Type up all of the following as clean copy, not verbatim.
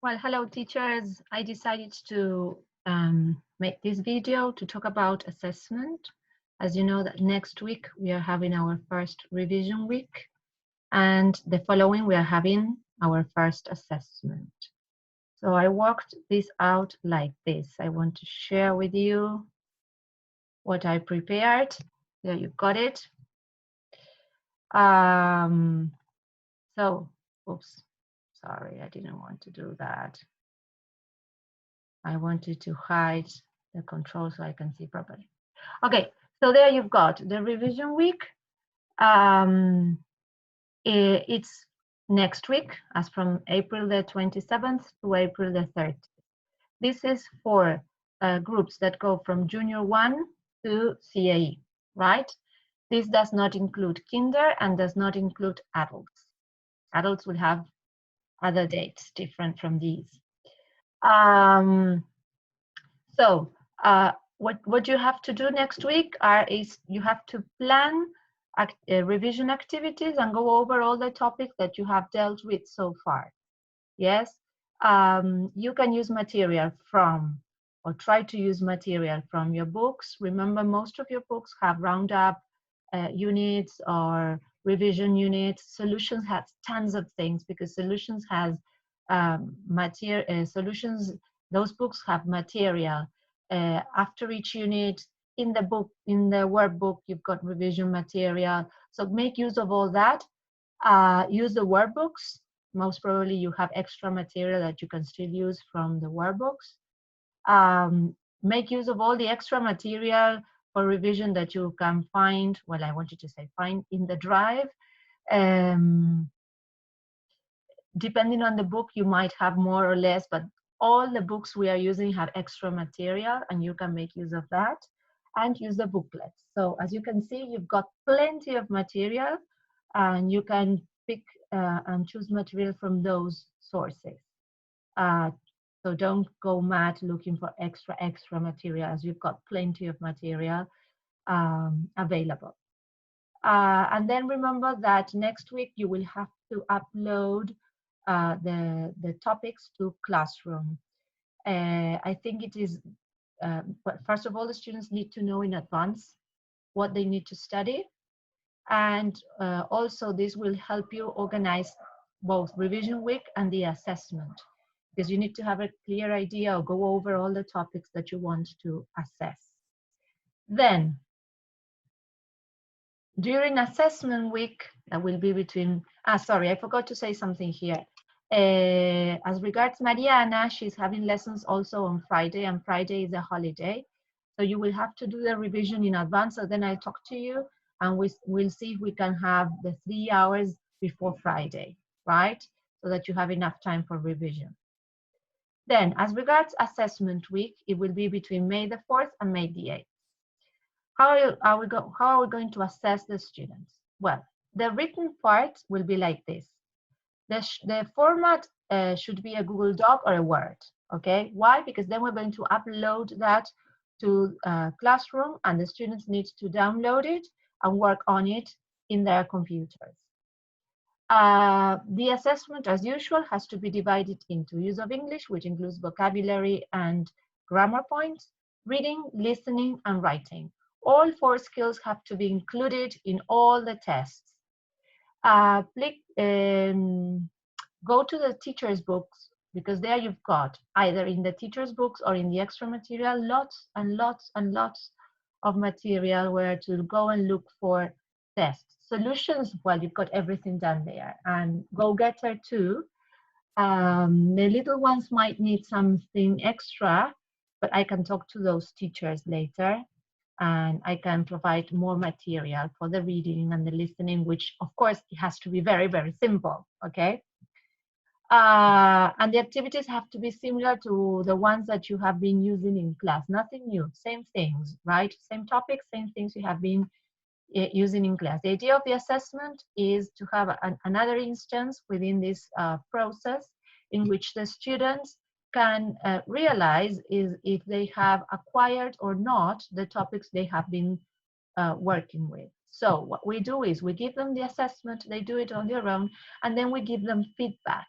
Well, hello teachers. I decided to make this video to talk about assessment. As you know that next week we are having our first revision week, and the following we are having our first assessment. So I worked this out like this. I want to share with you what I prepared. There you got it. Oops, sorry, I didn't want to do that. I wanted to hide the control so I can see properly. Okay, so there you've got the revision week. It's next week, as from April the 27th to April the 30th. This is for groups that go from Junior 1 to CAE, right? This does not include kinder and does not include adults. Adults will have other dates different from these. So what you have to do next week is you have to plan revision activities and go over all the topics that you have dealt with so far. Yes, you can use material from, or try to use material from your books. Remember, most of your books have roundup units or revision units. Solutions has tons of things because solutions has solutions. Those books have material after each unit. In the book, in the workbook, you've got revision material. So make use of all that. Use the workbooks. Most probably you have extra material that you can still use from the workbooks. Make use of all the extra material for revision that you can find, well, I wanted to say find in the drive. Depending on the book, you might have more or less, but all the books we are using have extra material and you can make use of that and use the booklets. So as you can see, you've got plenty of material and you can pick and choose material from those sources. So don't go mad looking for extra material, as you've got plenty of material available. And then remember that next week you will have to upload the topics to Classroom. I think it is, but first of all, the students need to know in advance what they need to study. And also this will help you organize both revision week and the assessment, because you need to have a clear idea or go over all the topics that you want to assess. Then during assessment week, that will be between, sorry, I forgot to say something here. As regards Mariana, she's having lessons also on Friday, and Friday is a holiday. So you will have to do the revision in advance, so then I'll talk to you and we'll see if we can have the 3 hours before Friday, right? So that you have enough time for revision. Then, as regards assessment week, it will be between May the 4th and May the 8th. How are we going to assess the students? Well, the written part will be like this. The format should be a Google Doc or a Word, okay? Why? Because then we're going to upload that to Classroom and the students need to download it and work on it in their computers. The assessment, as usual, has to be divided into use of English, which includes vocabulary and grammar points, reading, listening, and writing. All 4 skills have to be included in all the tests. Go to the teacher's books, because there you've got, either in the teacher's books or in the extra material, lots and lots and lots of material where to go and look for tests. Solutions, well, you've got everything done there. And Go-Getter too. The little ones might need something extra, but I can talk to those teachers later and I can provide more material for the reading and the listening, which of course it has to be very, very simple, okay? And the activities have to be similar to the ones that you have been using in class. Nothing new, same things, right? Same topics, same things you have been using in class. The idea of the assessment is to have another instance within this process in which the students can realize if they have acquired or not the topics they have been working with. So what we do is we give them the assessment, they do it on their own, and then we give them feedback.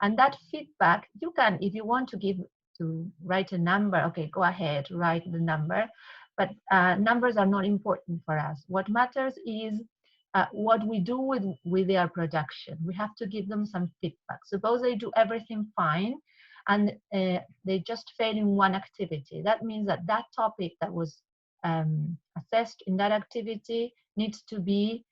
And that feedback, you can, if you want to write a number, okay, go ahead, write the number. But numbers are not important for us. What matters is what we do with their production. We have to give them some feedback. Suppose they do everything fine and they just fail in one activity. That means that that topic that was assessed in that activity needs to be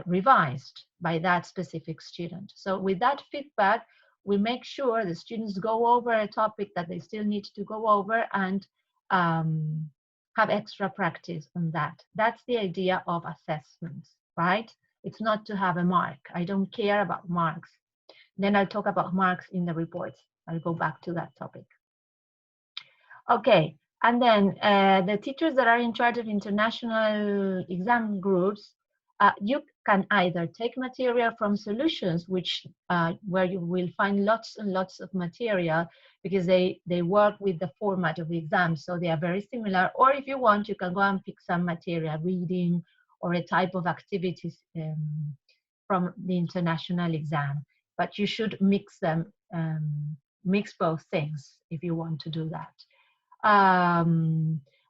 revised by that specific student. So with that feedback, we make sure the students go over a topic that they still need to go over and have extra practice on that. That's the idea of assessments, right? It's not to have a mark. I don't care about marks. Then I'll talk about marks in the reports. I'll go back to that topic. Okay, and then the teachers that are in charge of international exam groups, you can either take material from Solutions, which where you will find lots and lots of material because they work with the format of the exam, so they are very similar. Or if you want, you can go and pick some material, reading or a type of activities from the international exam. But you should mix them, mix both things if you want to do that.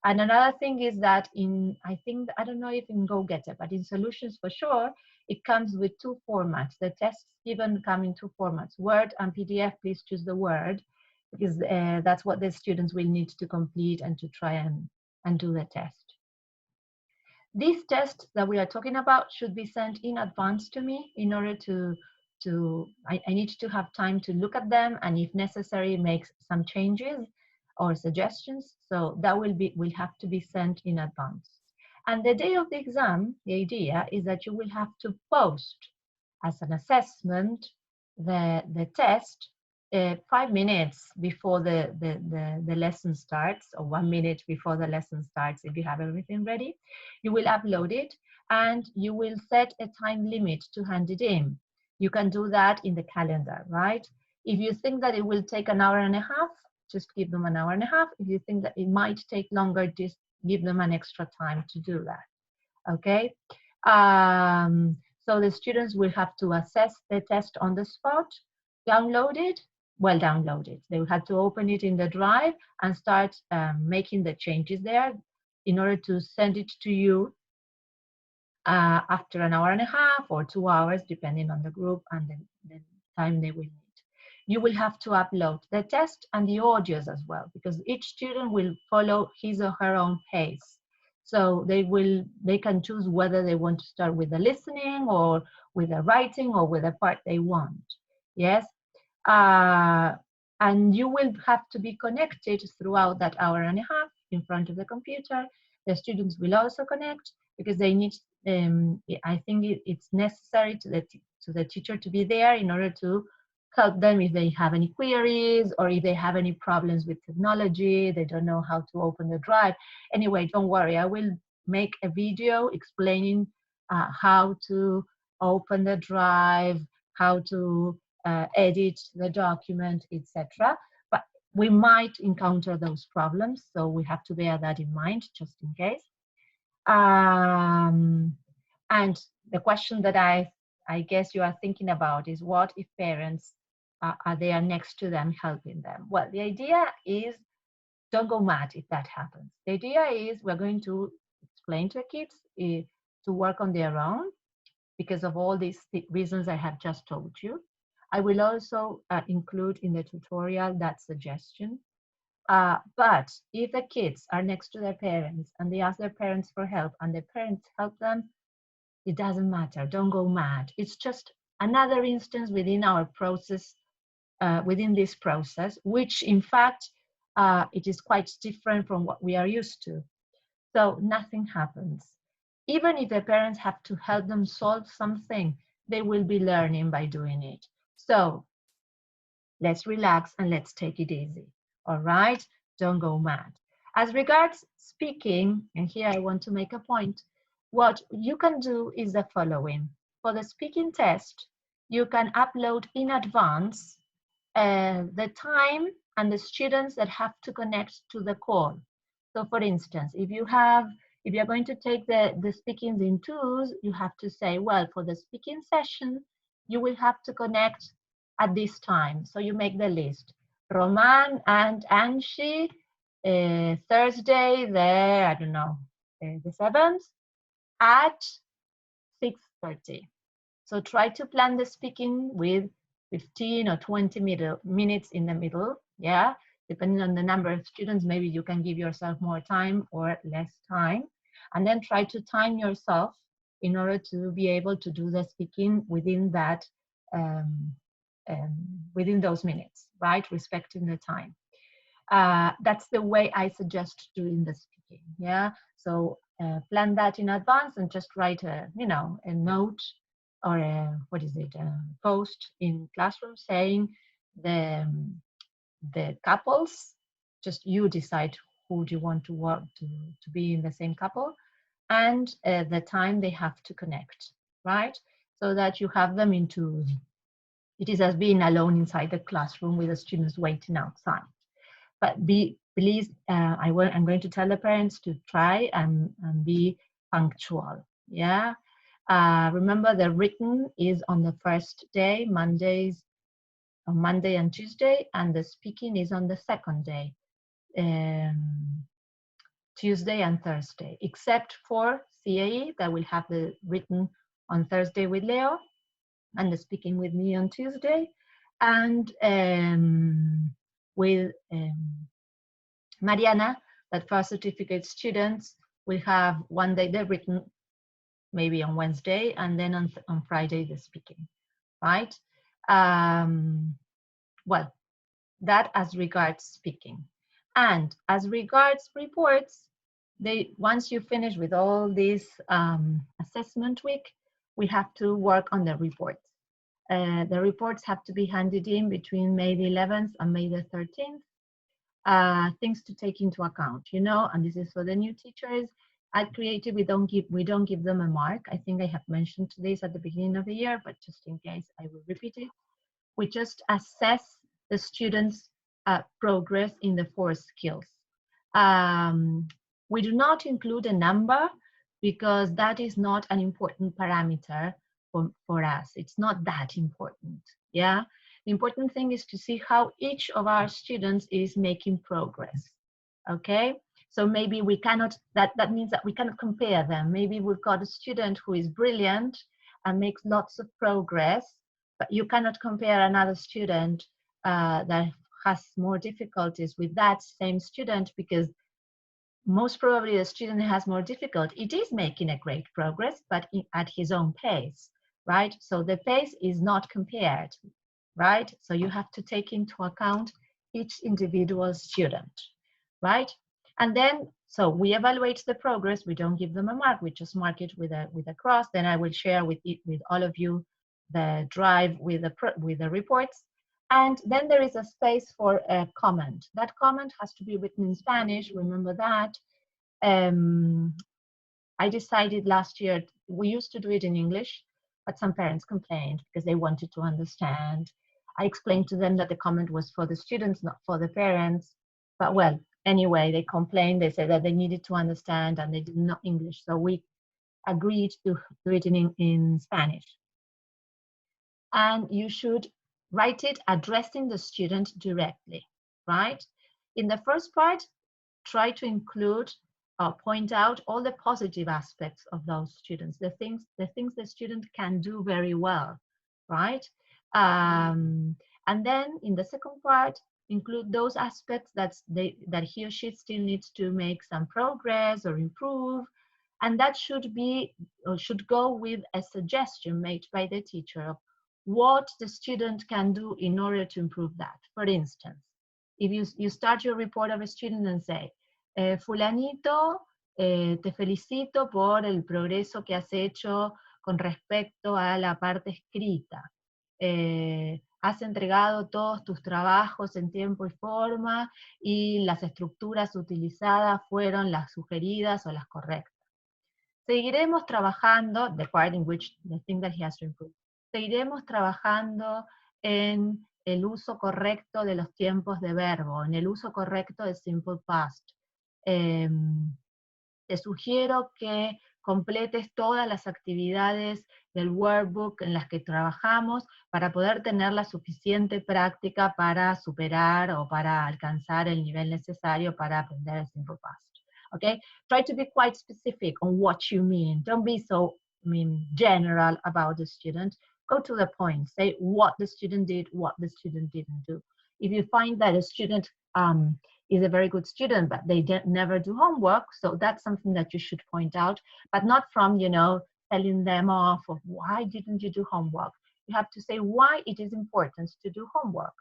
And another thing is that I don't know if in GoGetter, but in Solutions for sure, it comes with two formats. The tests given come in two formats, Word and PDF. Please choose the Word because that's what the students will need to complete and to try and do the test. These tests that we are talking about should be sent in advance to me in order I need to have time to look at them and if necessary make some changes or suggestions. So that will have to be sent in advance. And the day of the exam, the idea is that you will have to post as an assessment the test 5 minutes before the lesson starts, or 1 minute before the lesson starts if you have everything ready. You will upload it and you will set a time limit to hand it in. You can do that in the calendar, right? If you think that it will take an hour and a half, just give them an hour and a half. If you think that it might take longer, just give them an extra time to do that, okay? So the students will have to assess the test on the spot, download it, well downloaded. They will have to open it in the drive and start making the changes there in order to send it to you after an hour and a half or 2 hours, depending on the group and the time they will need. You will have to upload the test and the audios as well, because each student will follow his or her own pace. So they can choose whether they want to start with the listening or with the writing or with the part they want. Yes. And you will have to be connected throughout that hour and a half in front of the computer. The students will also connect because they need, I think it's necessary to the teacher to be there in order to help them if they have any queries or if they have any problems with technology, they don't know how to open the drive. Anyway, don't worry, I will make a video explaining how to open the drive, how to edit the document, etc. But we might encounter those problems, so we have to bear that in mind just in case. And the question that I guess you are thinking about is, what if parents are there next to them helping them? Well, the idea is, don't go mad if that happens. The idea is we're going to explain to kids to work on their own because of all these reasons I have just told you. I will also include in the tutorial that suggestion. But if the kids are next to their parents and they ask their parents for help and their parents help them, it doesn't matter. Don't go mad. It's just another instance within our process, within this process, which in fact, it is quite different from what we are used to. So nothing happens. Even if the parents have to help them solve something, they will be learning by doing it. So let's relax and let's take it easy. All right? Don't go mad. As regards speaking, and here I want to make a point, what you can do is the following. For the speaking test, you can upload in advance the time and the students that have to connect to the call. So for instance, if you're going to take the speakings in twos, you have to say, well, for the speaking session, you will have to connect at this time. So you make the list. Roman and Angie, Thursday, I don't know, the 7th at 6:30. So try to plan the speaking with 15 or 20 minutes in the middle, yeah? Depending on the number of students, maybe you can give yourself more time or less time. And then try to time yourself in order to be able to do the speaking within that, within those minutes, right? Respecting the time. That's the way I suggest doing the speaking, yeah? So plan that in advance and just write a note or a post in Classroom saying the couples, just you decide who do you want to work to be in the same couple, and the time they have to connect, right? So that you have them into, it is as being alone inside the classroom with the students waiting outside. But please, I'm going to tell the parents to try and be punctual, yeah? Remember, the written is on the first day, on Monday and Tuesday, and the speaking is on the second day, Tuesday and Thursday, except for CAE that will have the written on Thursday with Leo and the speaking with me on Tuesday, and with Mariana, that for certificate students will have one day the written, maybe on Wednesday, and then on Friday the speaking, right? Well, that as regards speaking. And as regards reports, once you finish with all this assessment week, we have to work on the reports. The reports have to be handed in between May the 11th and May the 13th. Things to take into account, and this is for the new teachers. At Creative, we don't give them a mark. I think I have mentioned this at the beginning of the year, but just in case, I will repeat it. We just assess the students' progress in the 4 skills. We do not include a number because that is not an important parameter for us. It's not that important, yeah? The important thing is to see how each of our students is making progress, okay? So maybe we cannot, that means that we cannot compare them. Maybe we've got a student who is brilliant and makes lots of progress, but you cannot compare another student that has more difficulties with that same student, because most probably the student has more difficulty. It is making a great progress, but at his own pace, right? So the pace is not compared, right? So you have to take into account each individual student, right? And then, so we evaluate the progress. We don't give them a mark. We just mark it with a cross. Then I will share with all of you the drive with the reports. And then there is a space for a comment. That comment has to be written in Spanish. Remember that. I decided last year, we used to do it in English, but some parents complained because they wanted to understand. I explained to them that the comment was for the students, not for the parents. But well, anyway, they complained. They said that they needed to understand and they didn't know English. So we agreed to do it in Spanish. And you should write it addressing the student directly, right? In the first part, try to include point out all the positive aspects of those students, the things the student can do very well, right? And then in the second part, include those aspects that he or she still needs to make some progress or improve, and that should go with a suggestion made by the teacher of what the student can do in order to improve that. For instance, if you start your report of a student and say, fulanito, te felicito por el progreso que has hecho con respecto a la parte escrita. Has entregado todos tus trabajos en tiempo y forma y las estructuras utilizadas fueron las sugeridas o las correctas. Seguiremos trabajando, the part in which the thing that he has to improve, seguiremos trabajando en el uso correcto de los tiempos de verbo, en el uso correcto de simple past. Te sugiero que completes todas las actividades del workbook en las que trabajamos para poder tener la suficiente práctica para superar o para alcanzar el nivel necesario para aprender el Simple Past. Okay, try to be quite specific on what you mean. Don't be so general about the student. Go to the point. Say what the student did, what the student didn't do. If you find that a student is a very good student, but they never do homework, so that's something that you should point out, but not from, telling them off of why didn't you do homework. You have to say why it is important to do homework.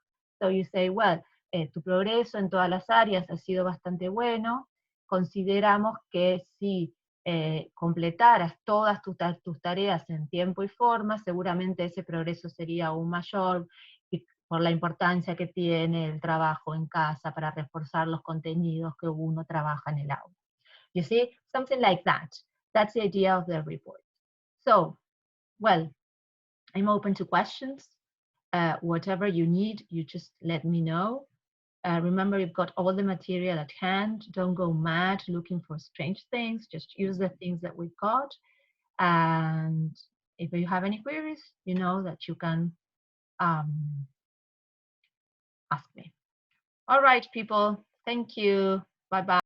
So you say, well, tu progreso en todas las áreas ha sido bastante bueno. Consideramos que si completaras todas tus tareas en tiempo y forma, seguramente ese progreso sería aún mayor, y por la importancia que tiene el trabajo en casa para reforzar los contenidos que uno trabaja en el aula. You see, something like that. That's the idea of the report. So, well, I'm open to questions. Whatever you need, you just let me know. Remember, you've got all the material at hand. Don't go mad looking for strange things. Just use the things that we've got. And if you have any queries, you know that you can ask me. All right, people. Thank you. Bye-bye.